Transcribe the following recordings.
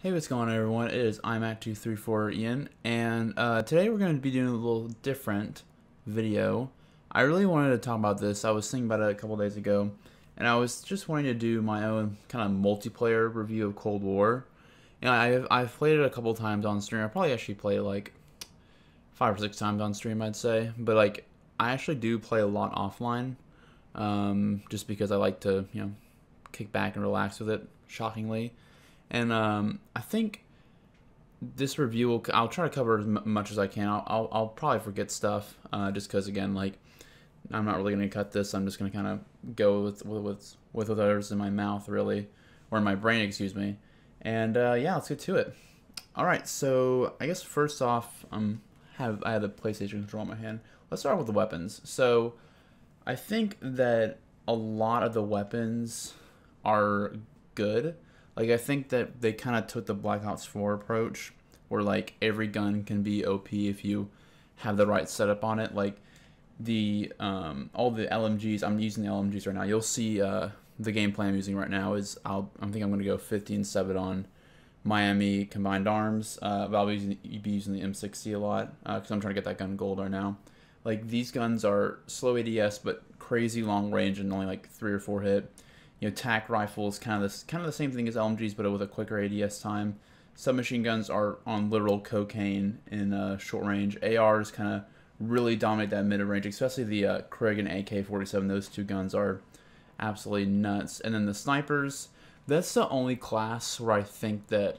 Hey, what's going on, everyone? It is iMac234 Ian, and today we're going to be doing a little different video. I really wanted to talk about this. I was thinking about it a couple days ago, and I was just wanting to do my own kind of multiplayer review of Cold War. And I've played it a couple times on stream. I probably actually play it like 5 or 6 times on stream, I'd say. But like, I actually do play a lot offline, just because I like to, kick back and relax with it. Shockingly. And I think this review I'll try to cover as much as I can. I'll probably forget stuff just because, again, like, I'm not really going to cut this. I'm just going to kind of go with whatever's in my mouth, really, or in my brain, excuse me. And yeah, let's get to it. All right, so I guess first off, I have the PlayStation control in my hand. Let's start with the weapons. So I think that a lot of the weapons are good. Like, I think that they kind of took the Black Ops 4 approach, where, like, every gun can be OP if you have the right setup on it. Like, the all the LMGs, I'm using the LMGs right now. You'll see the gameplay I'm using right now is, I think I'm going to go 50 and 7 on Miami combined arms. But I'll be using the M60 a lot, because I'm trying to get that gun gold right now. Like, these guns are slow ADS, but crazy long range and only like 3 or 4 hit. TAC rifles, kind of the same thing as LMGs, but with a quicker ADS time. Submachine guns are on literal cocaine in short range. ARs kind of really dominate that mid range, especially the Krig and AK-47. Those two guns are absolutely nuts. And then the snipers, that's the only class where I think that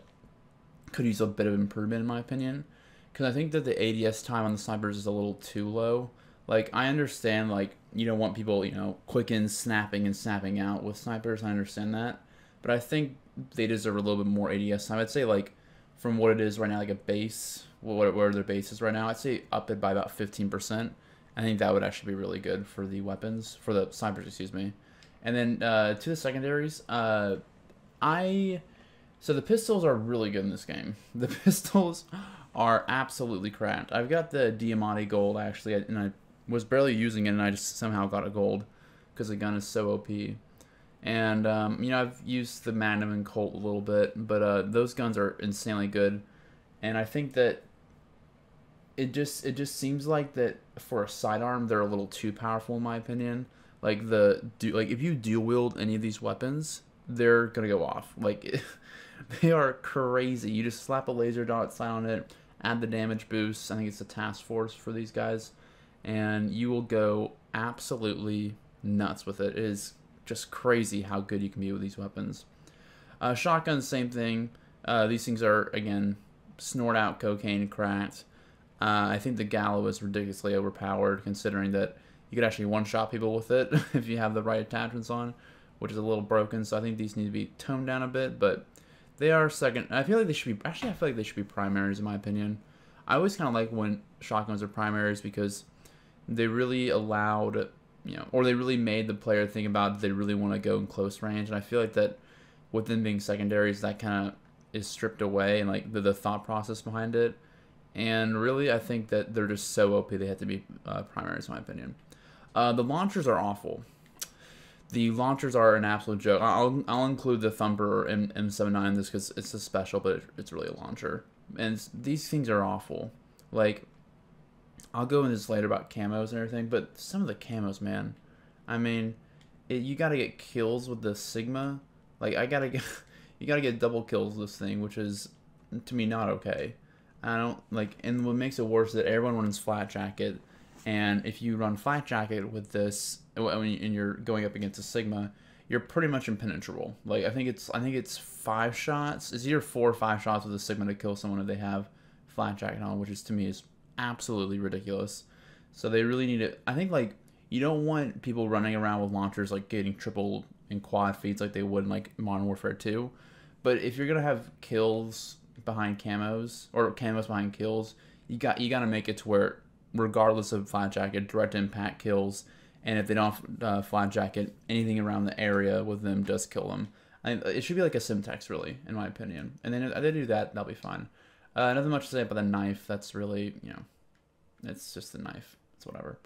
could use a bit of improvement, in my opinion, because I think that the ADS time on the snipers is a little too low. Like, I understand, like, you don't want people, quick in snapping and snapping out with snipers. I understand that. But I think they deserve a little bit more ADS time. I'd say, like, from what it is right now, like a base, where their base is right now, I'd say up it by about 15%. I think that would actually be really good for the weapons, for the snipers, excuse me. And then to the secondaries, so the pistols are really good in this game. The pistols are absolutely cracked. I've got the Diamante Gold, actually, and I was barely using it, and I just somehow got a gold because the gun is so OP. And I've used the Magnum and Colt a little bit, but those guns are insanely good. And I think that it just seems like that for a sidearm they're a little too powerful, in my opinion. Like, if you dual wield any of these weapons, they're gonna go off. Like, they are crazy. You just slap a laser dot sight on it, add the damage boost. I think it's a task force for these guys, and you will go absolutely nuts with it. It is just crazy how good you can be with these weapons. Shotguns, same thing. These things are, again, snort out cocaine cracked. I think the Gallo is ridiculously overpowered, considering that you could actually one-shot people with it if you have the right attachments on, which is a little broken. So I think these need to be toned down a bit, but they are second. I feel like they should be, actually, I feel like they should be primaries, in my opinion. I always kind of like when shotguns are primaries, because they really allowed, or they really made the player think about, they really want to go in close range. And I feel like that with them being secondaries, that kind of is stripped away, and like the thought process behind it. And really, I think that they're just so OP they have to be primaries, in my opinion. The launchers are awful. The launchers are an absolute joke. I'll include the Thumper M79 just because it's a special, but it's really a launcher. And these things are awful. Like, I'll go into this later about camos and everything, but some of the camos, man. I mean, you gotta get kills with the Sigma. Like, you gotta get double kills with this thing, which is, to me, not okay. I don't, like, and what makes it worse is that everyone runs Flat Jacket, and if you run Flat Jacket with this, and you're going up against a Sigma, you're pretty much impenetrable. Like, I think it's 5 shots. It's either 4 or 5 shots with a Sigma to kill someone if they have Flat Jacket on, which is, to me, is absolutely ridiculous. So they really need it. I think, like, you don't want people running around with launchers, like, getting triple and quad feeds like they would in, like, Modern Warfare 2. But if you're gonna have kills behind camos, or camos behind kills, you gotta make it to where, regardless of Flat Jacket, direct impact kills, and if they don't have Flat Jacket, anything around the area with them does kill them. It should be like a Simtex, really, in my opinion. And then if they do that, that'll be fine. Nothing much to say about the knife. That's really, it's just the knife. It's whatever.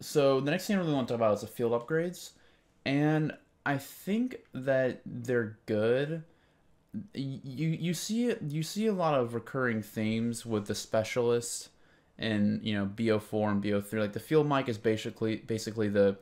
So the next thing I really want to talk about is the field upgrades. And I think that they're good. you see a lot of recurring themes with the specialists and BO4 and BO3. Like the field mic is basically the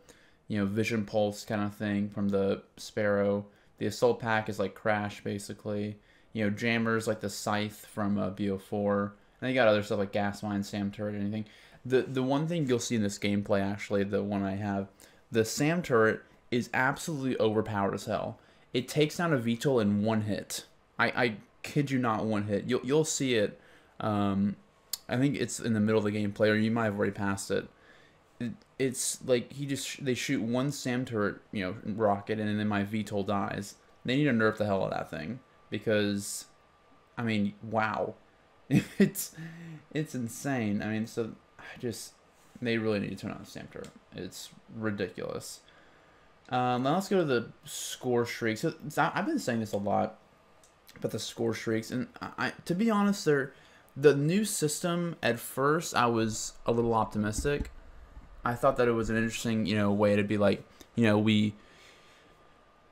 vision pulse kind of thing from the Sparrow. The assault pack is like Crash basically. Jammers like the scythe from BO4. And you got other stuff like gas mine, Sam turret, anything. The one thing you'll see in this gameplay, actually, the one I have, the Sam turret is absolutely overpowered as hell. It takes down a VTOL in one hit. I kid you not, one hit. You'll see it. I think it's in the middle of the gameplay, or you might have already passed it. It's like they shoot one SAM turret, rocket, and then my VTOL dies. They need to nerf the hell out of that thing because, I mean, wow, it's insane. I mean, so they really need to turn on the SAM turret. It's ridiculous. Now let's go to the score streaks. So I've been saying this a lot about the score streaks, and to be honest, the new system, at first I was a little optimistic. I thought that it was an interesting, way to be like, we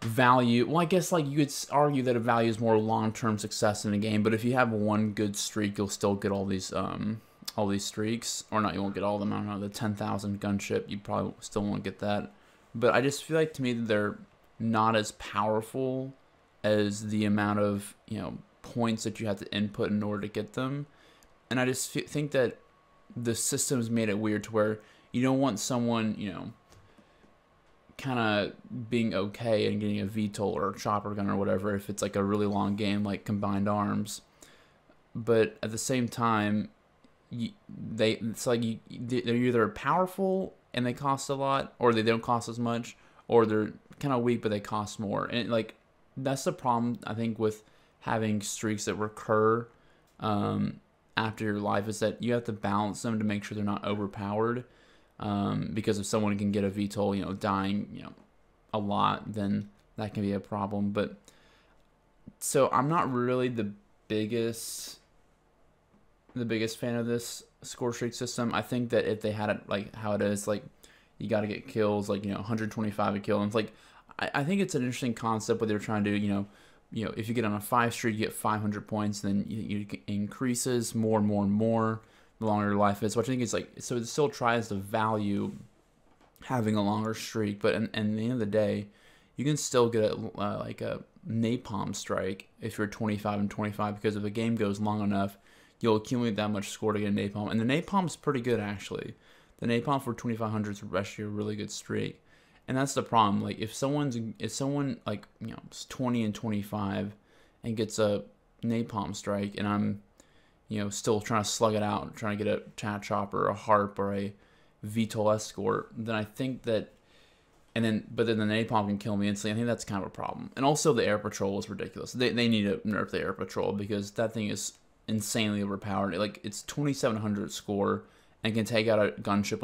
value, well, I guess like you could argue that it values more long-term success in a game, but if you have one good streak, you'll still get all these streaks, or not, you won't get all of them. I don't know, the 10,000 gunship, you probably still won't get that. But I just feel like, to me, that they're not as powerful as the amount of, points that you have to input in order to get them. And I just think that the system's made it weird to where you don't want someone, kind of being okay and getting a VTOL or a chopper gun or whatever if it's like a really long game like Combined Arms. But at the same time, they're either powerful and they cost a lot, or they don't cost as much, or they're kind of weak but they cost more. And like that's the problem, I think, with having streaks that recur after your life, is that you have to balance them to make sure they're not overpowered. Because if someone can get a VTOL, dying, a lot, then that can be a problem. But so I'm not really the biggest fan of this score streak system. I think that if they had it like how it is, like you got to get kills, like 125 a kill, and it's like I think it's an interesting concept what they're trying to do. If you get on a 5 streak, you get 500 points, then it increases more and more and more the longer your life is. Which I think is like, so it still tries to value having a longer streak, but at the end of the day, you can still get like a napalm strike if you're 25 and 25, because if a game goes long enough, you'll accumulate that much score to get a napalm. And the napalm's pretty good, actually. The napalm for 2500 is actually a really good streak. And that's the problem. Like if someone like is 20 and 25 and gets a napalm strike, and I'm still trying to slug it out, trying to get a chat chopper, a harp, or a VTOL escort, then I think that, but then the napalm can kill me instantly. I think that's kind of a problem. And also the air patrol is ridiculous. They need to nerf the air patrol, because that thing is insanely overpowered. Like it's 2700 score and can take out a gunship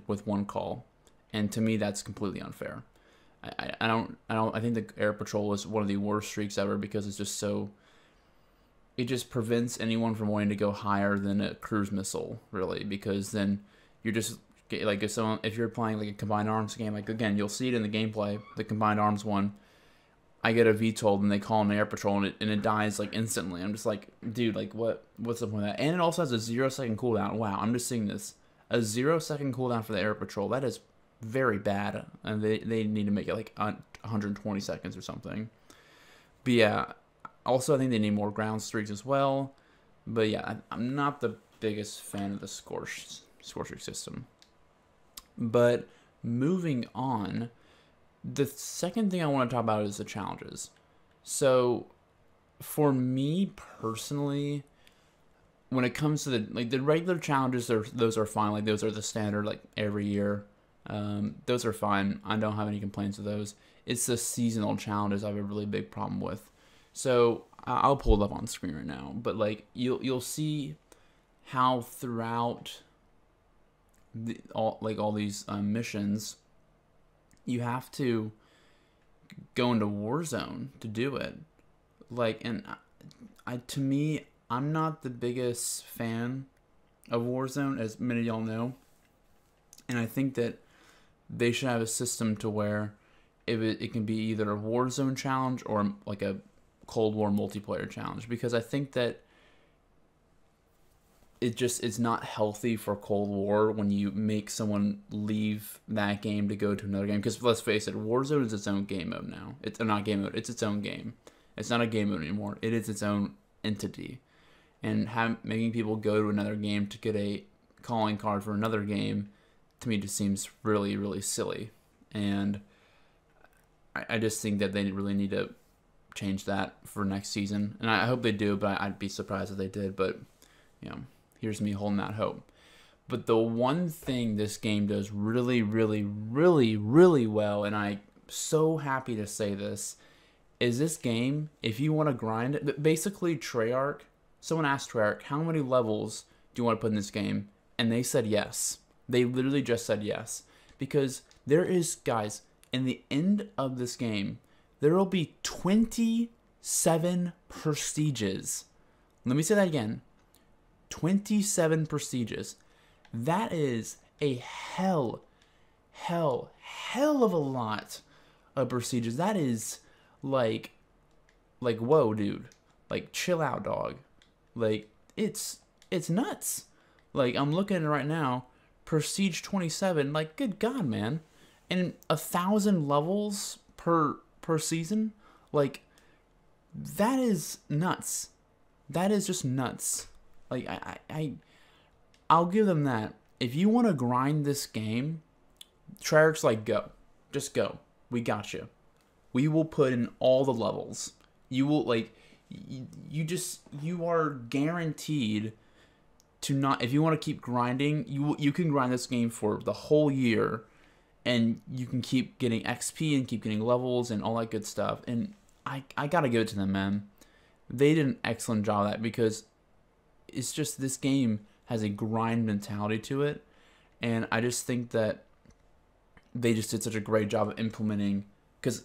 with one call. And to me, that's completely unfair. I think the air patrol is one of the worst streaks ever, because it's just so, it just prevents anyone from wanting to go higher than a cruise missile, really, because then you're just like, if you're playing like a Combined Arms game, like again, you'll see it in the gameplay, the Combined Arms one, I get a VTOL and they call an air patrol and it dies like instantly. I'm just like, dude, like what's the point of that? And it also has a 0-second cooldown. Wow, I'm just seeing this. A 0-second cooldown for the air patrol. That is very bad. And they need to make it like 120 seconds or something. But yeah, also I think they need more ground streaks as well. But yeah, I'm not the biggest fan of the score streak system. But moving on, the second thing I want to talk about is the challenges. So for me personally, when it comes to the regular challenges, those are fine. Like those are the standard, like every year. Those are fine. I don't have any complaints with those. It's the seasonal challenges I have a really big problem with. So I'll pull it up on screen right now. But like you'll see how throughout all these missions, you have to go into Warzone to do it. Like, and to me, I'm not the biggest fan of Warzone, as many of y'all know. And I think that they should have a system to where it can be either a Warzone challenge or like a Cold War multiplayer challenge, because I think that it's not healthy for Cold War when you make someone leave that game to go to another game. Because let's face it, Warzone is its own game mode now. It's not game mode. It's its own game. It's not a game mode anymore. It is its own entity. And making people go to another game to get a calling card for another game, to me, just seems really, really silly. And I just think that they really need to change that for next season. And I hope they do, but I'd be surprised if they did. But, you know, here's me holding out hope. But the one thing this game does really, really, really, really well, and I'm so happy to say this, is this game, if you want to grind it, basically Treyarch, someone asked Treyarch, how many levels do you want to put in this game? And they said yes. They literally just said yes. Because there is, guys, in the end of this game, there will be 27 prestiges. Let me say that again. 27 prestiges. That is a hell of a lot of prestiges. That is like whoa, dude. Like, chill out, dog. Like, it's nuts. Like, I'm looking at it right now. Prestige 27. Like, good God, man. And 1,000 levels per season. Like, that is nuts. That is just nuts. Like, I'll give them that. If you want to grind this game, Treyarch's like, go. Just go. We got you. We will put in all the levels. You will, like, you are guaranteed to not, if you want to keep grinding, you can grind this game for the whole year, and you can keep getting XP and keep getting levels and all that good stuff. And I gotta give it to them, man. They did an excellent job of that, because it's just, this game has a grind mentality to it, and I just think that they just did such a great job of implementing, because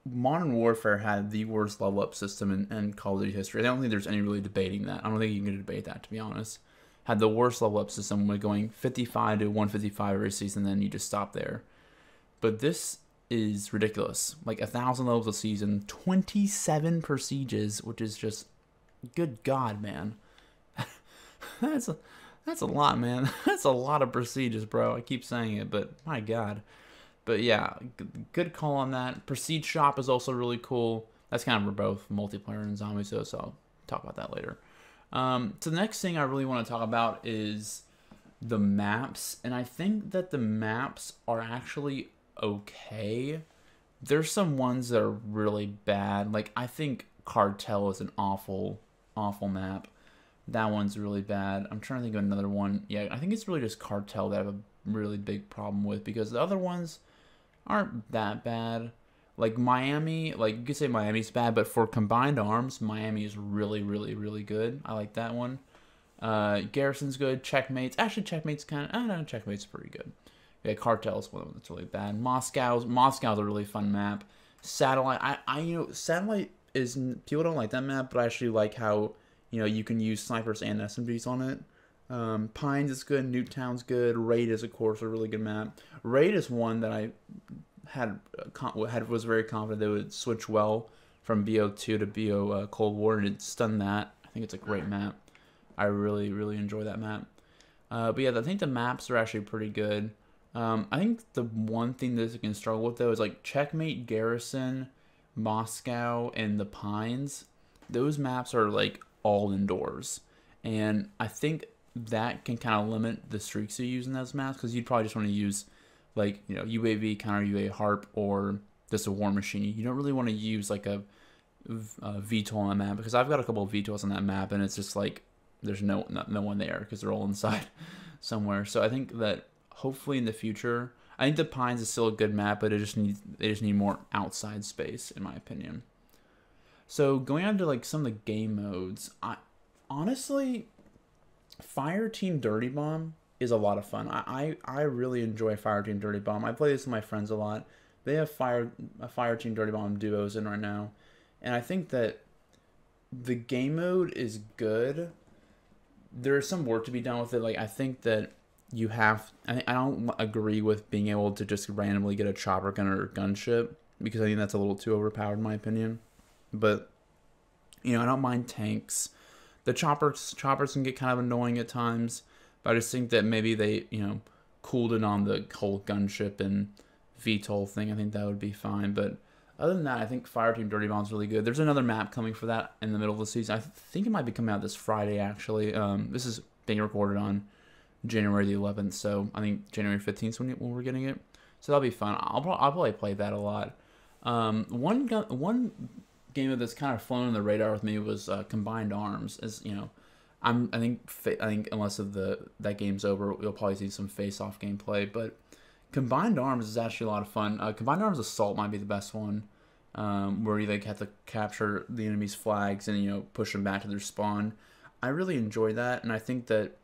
Modern Warfare had the worst level up system in Call of Duty history. I don't think there's any really debating that. I don't think you can debate that, to be honest. Had the worst level up system with going 55 to 155 every season, then you just stop there. But this is ridiculous. Like, 1,000 levels a season, 27 prestiges, which is just, good God, man. That's a lot, man. That's a lot of prestiges, bro. I keep saying it, but my God. But yeah, good call on that. Prestige Shop is also really cool. That's kind of for both multiplayer and zombies, so I'll talk about that later. So the next thing I really want to talk about is the maps, and I think that the maps are actually okay. There's some ones that are really bad. Like, I think Cartel is an awful map. That one's really bad. I'm trying to think of another one. Yeah, I think it's really just Cartel that I have a really big problem with, because the other ones aren't that bad. Like Miami, like you could say Miami's bad, but for combined arms, Miami is really, really, really good. I like that one. Garrison's good. Checkmate's kind of, I don't know, Checkmate's pretty good. Yeah, Cartel's one of them that's really bad. Moscow's a really fun map. Satellite, Satellite is, people don't like that map, but I actually like how, you can use snipers and SMGs on it. Pines is good. Newtown's good. Raid is, of course, a really good map. Raid is one that I was very confident they would switch well from BO2 to BO Cold War, and it's done that. I think it's a great map. I really, really enjoy that map. But yeah, I think the maps are actually pretty good. I think the one thing that it can struggle with, though, is like Checkmate, Garrison, Moscow, and the Pines. Those maps are like all indoors, and I think that can kind of limit the streaks you use in those maps, because you'd probably just want to use like, UAV, counter UAV, harp, or just a war machine. You don't really want to use like a VTOL on that map, because I've got a couple of VTOLs on that map, and it's just like there's no one there, because they're all inside somewhere. So I think that hopefully in the future, I think the Pines is still a good map, but they just need more outside space, in my opinion. So going on to like some of the game modes, honestly, Fireteam Dirty Bomb is a lot of fun. I really enjoy Fireteam Dirty Bomb. I play this with my friends a lot. They have Fireteam Dirty Bomb duos in right now, and I think that the game mode is good. There's some work to be done with it. Like, I think that I don't agree with being able to just randomly get a chopper gun or a gunship, because I think that's a little too overpowered in my opinion. But I don't mind tanks. The choppers can get kind of annoying at times, but I just think that maybe they, cooled it on the whole gunship and VTOL thing. I think that would be fine. But other than that, I think Fireteam Dirty Bomb's really good. There's another map coming for that in the middle of the season. I think it might be coming out this Friday, actually. This is being recorded on January the 11th, so I think January 15th is when we're getting it. So that'll be fun. I'll probably play that a lot. One game that's kind of flown on the radar with me was Combined Arms. I think unless that game's over, you'll probably see some face-off gameplay. But Combined Arms is actually a lot of fun. Combined Arms Assault might be the best one, where you have to capture the enemy's flags and push them back to their spawn. I really enjoy that, and I think that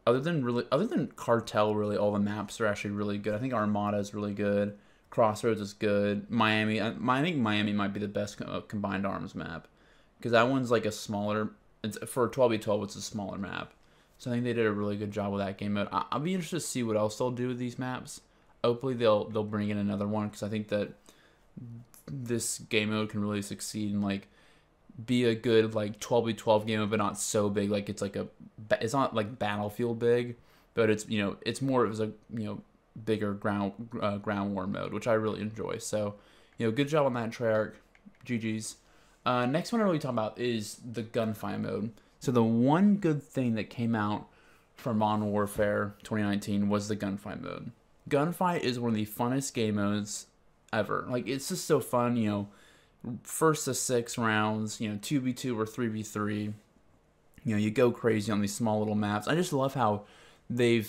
other than Cartel, really all the maps are actually really good. I think Armada is really good. Crossroads is good. Miami, I think Miami might be the best Combined Arms map, because that one's like a smaller. For 12v12, it's a smaller map, so I think they did a really good job with that game mode. I'll be interested to see what else they'll do with these maps. Hopefully they'll bring in another one, because I think that this game mode can really succeed and like be a good like 12v12 game mode, but not so big. Like it's not like Battlefield big, but it's more of a bigger ground war mode, which I really enjoy. So good job on that, Treyarch. GG's. Next one I really talk about is the Gunfight mode. So the one good thing that came out from Modern Warfare 2019 was the Gunfight mode. Gunfight is one of the funnest game modes ever. Like, it's just so fun, first to 6 rounds, 2v2 or 3v3. You go crazy on these small little maps. I just love how they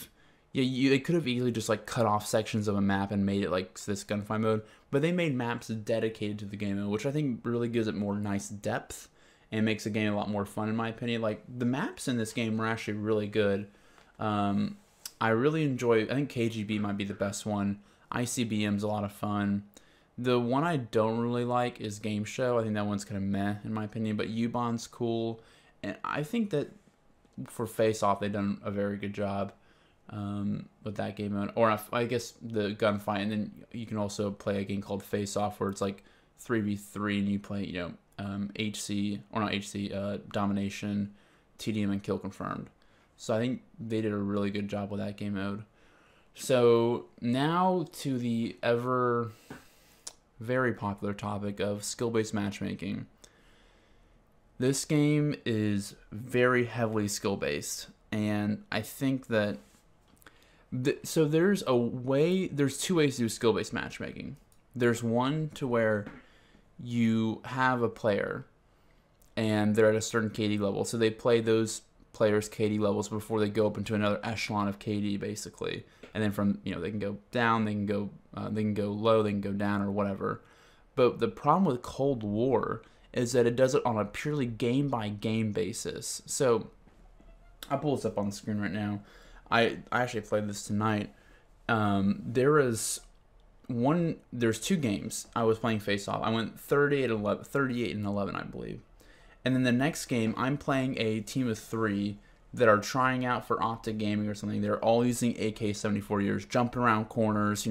could have easily just like cut off sections of a map and made it like this Gunfight mode, but they made maps dedicated to the game mode, which I think really gives it more nice depth and makes the game a lot more fun, in my opinion. Like, the maps in this game were actually really good. I really enjoy, I think KGB might be the best one. ICBM's a lot of fun. The one I don't really like is Game Show. I think that one's kind of meh, in my opinion, but U-Bomb's cool. And I think that for Face Off, they've done a very good job with that game mode. Or I guess the Gunfight, and then you can also play a game called Face Off, where it's like 3v3, and you play, Domination, TDM, and Kill Confirmed. So I think they did a really good job with that game mode. So now to the very popular topic of skill-based matchmaking. This game is very heavily skill-based, and I think that so there's two ways to do skill-based matchmaking. There's one to where you have a player and they're at a certain KD level, so they play those players' KD levels before they go up into another echelon of KD, basically. And then from they can go down, they can go low, they can go down, or whatever. But the problem with Cold War is that it does it on a purely game by game basis. So I'll pull this up on the screen right now. I actually played this tonight. There's 2 games I was playing face off. I went 38 and 11, I believe. And then the next game, I'm playing a team of 3 that are trying out for Optic Gaming or something. They're all using AK-74s, jumping around corners,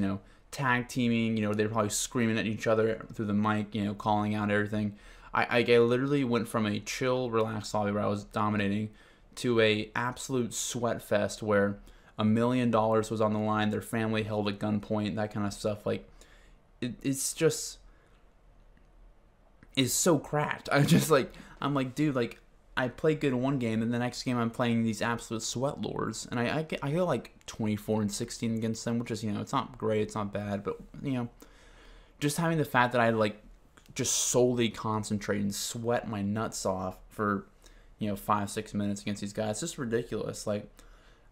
tag teaming. They're probably screaming at each other through the mic, calling out everything. I literally went from a chill, relaxed lobby where I was dominating to a absolute sweat fest where $1 million was on the line, their family held at gunpoint, that kind of stuff. Like, it's so cracked. I'm like, dude, like, I play good in one game, and the next game I'm playing these absolute sweat lords, and I go like 24-16 against them, which is, it's not great, it's not bad, but, just having the fact that I like just solely concentrate and sweat my nuts off for 5-6 minutes against these guys, it's just ridiculous. Like,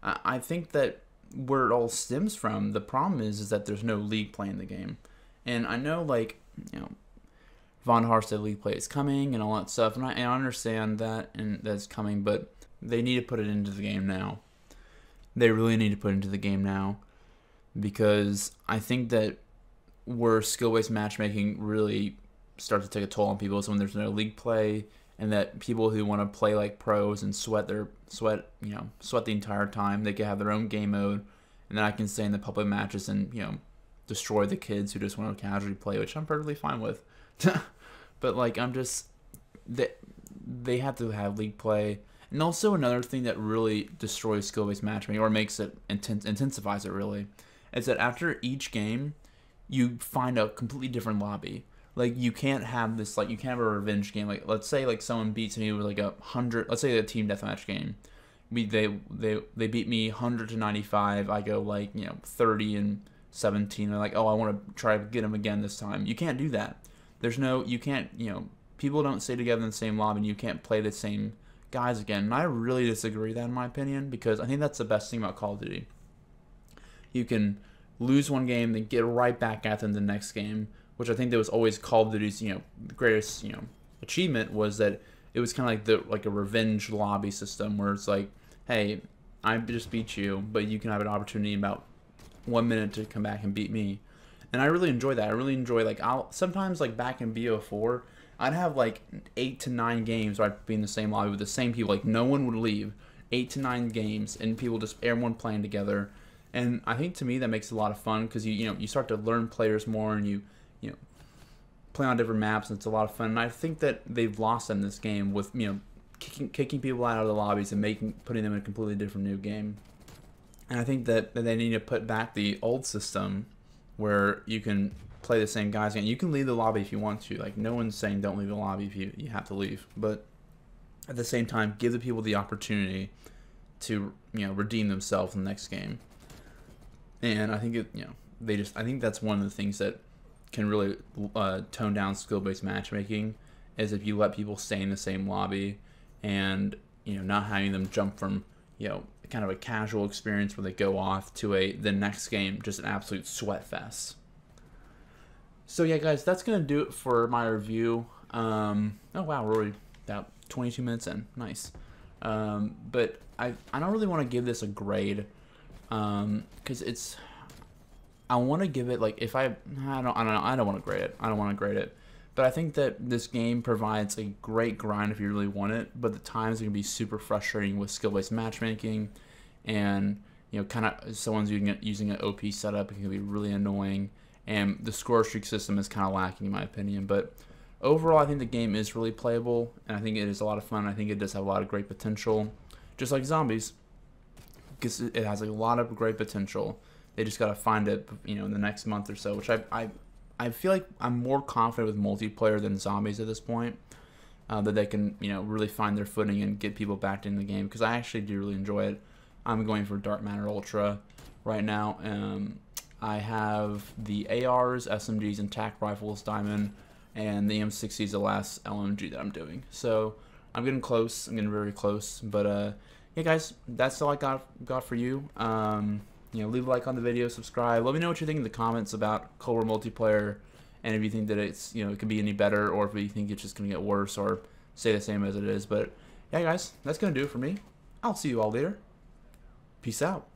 I think that where it all stems from, the problem is that there's no league play in the game. And I know, like, Von Harstad league play is coming and all that stuff, and I understand that, and that's coming, but they need to put it into the game now. They really need to put it into the game now, because I think that where skill-based matchmaking really starts to take a toll on people is when there's no league play, and that people who want to play like pros and sweat the entire time, they can have their own game mode, and then I can stay in the public matches and destroy the kids who just want to casually play, which I'm perfectly fine with. But like, I'm just they have to have league play. And also another thing that really destroys skill-based matchmaking, or makes it intensifies it really, is that after each game, you find a completely different lobby. Like you can't have this, like you can't have a revenge game. Like let's say like someone beats me with like 100. Let's say a team deathmatch game. They beat me 100 to 95. I go like 30 and 17. They're like, oh, I want to try to get them again this time. You can't do that. You can't people don't stay together in the same lobby, and you can't play the same guys again. And I really disagree with that, in my opinion, because I think that's the best thing about Call of Duty. You can lose one game, then get right back at them the next game, which I think that was always Call of Duty's the greatest achievement, was that it was kind of like a revenge lobby system where it's like, hey, I just beat you, but you can have an opportunity in about 1 minute to come back and beat me. And I really enjoy that. I really enjoy, like, I'll sometimes, like back in BO4, I'd have like 8 to 9 games where I'd be in the same lobby with the same people. Like no one would leave. 8 to 9 games, and people just everyone playing together. And I think to me that makes it a lot of fun, because you start to learn players more, and you play on different maps, and it's a lot of fun. And I think that they've lost in this game with kicking people out of the lobbies and putting them in a completely different new game. And I think that they need to put back the old system where you can play the same guys again. You can leave the lobby if you want to. Like no one's saying don't leave the lobby if you have to leave, but at the same time, give the people the opportunity to redeem themselves in the next game. And I think I think that's one of the things that can really tone down skill-based matchmaking, is if you let people stay in the same lobby, and not having them jump from kind of a casual experience where they go off to the next game just an absolute sweat fest. So yeah, guys, that's gonna do it for my review. Oh wow, we're already about 22 minutes in. Nice. But I don't really want to give this a grade, because I want to give it, like, I don't want to grade it. I don't want to grade it. But I think that this game provides a great grind if you really want it, but the times it can be super frustrating with skill-based matchmaking, and kind of someone's using an OP setup. It can be really annoying, and the score streak system is kind of lacking in my opinion. But overall, I think the game is really playable, and I think it is a lot of fun. I think it does have a lot of great potential, just like Zombies, because it has a lot of great potential. They just got to find it, in the next month or so, which I feel like I'm more confident with multiplayer than Zombies at this point, that they can, really find their footing and get people back in the game, because I actually do really enjoy it. I'm going for Dark Matter Ultra right now. I have the ARs, SMGs, and TAC rifles Diamond, and the M60 is the last LMG that I'm doing. So I'm getting close. I'm getting very close. But yeah, guys, that's all I got for you. Leave a like on the video, subscribe. Let me know what you think in the comments about Cold War multiplayer, and if you think that it's it could be any better, or if you think it's just gonna get worse, or stay the same as it is. But yeah, guys, that's gonna do it for me. I'll see you all later. Peace out.